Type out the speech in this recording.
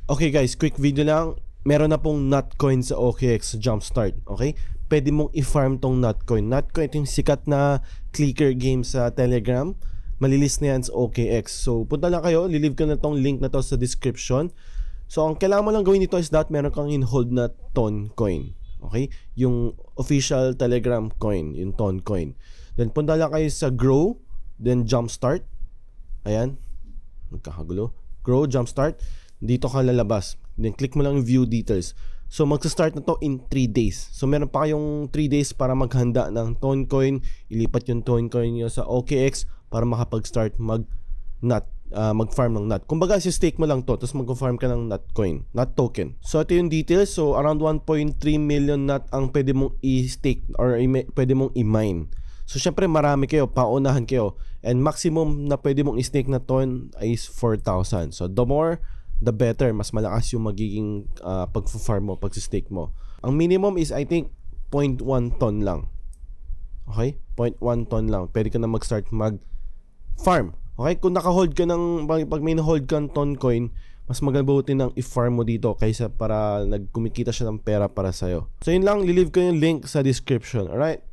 Okay guys, quick video lang. Meron na pong Notcoin sa OKX Jumpstart. Okay? Pwede mong i-farm tong Notcoin. Notcoin ito yung sikat na clicker game sa Telegram. Malilis na yan sa OKX. So punta lang kayo. Lilive ko na tong link na to sa description. So ang kailangan mo lang gawin dito is that meron kang in-hold na Toncoin. Okay? Yung official Telegram coin. Yung Toncoin. Then punta lang kayo sa Grow. Then Jumpstart. Ayan. Nagkakagulo. Grow, Jumpstart. Dito ka lalabas. Then click mo lang yung view details. So magsa-start na to in 3 days. So meron pa kayong 3 days para maghanda ng Toncoin. Ilipat yung Toncoin nyo sa OKX para makapag-start mag-farm ng NOT. Kumbaga si-stake mo lang to, tapos mag-farm ka ng Notcoin, NOT token. So ito yung details. So around 1.3 million NOT ang pwede mong i-stake or pwede mong i-mine. So syempre marami kayo, paunahan kayo. And maximum na pwede mong i-stake na ton is 4,000. So the more the better, mas malakas yung magiging pag-farm mo, pag-stake mo. Ang minimum is I think 0.1 ton lang. Okay? 0.1 ton lang. Pwede ka na mag-start mag-farm. Okay? Kung naka-hold ka ng, pag may na-hold kang Toncoin, mas magabuti ng i-farm mo dito kaysa para nagkumikita siya ng pera para sa'yo. So yun lang, lilive ko yung link sa description. Alright?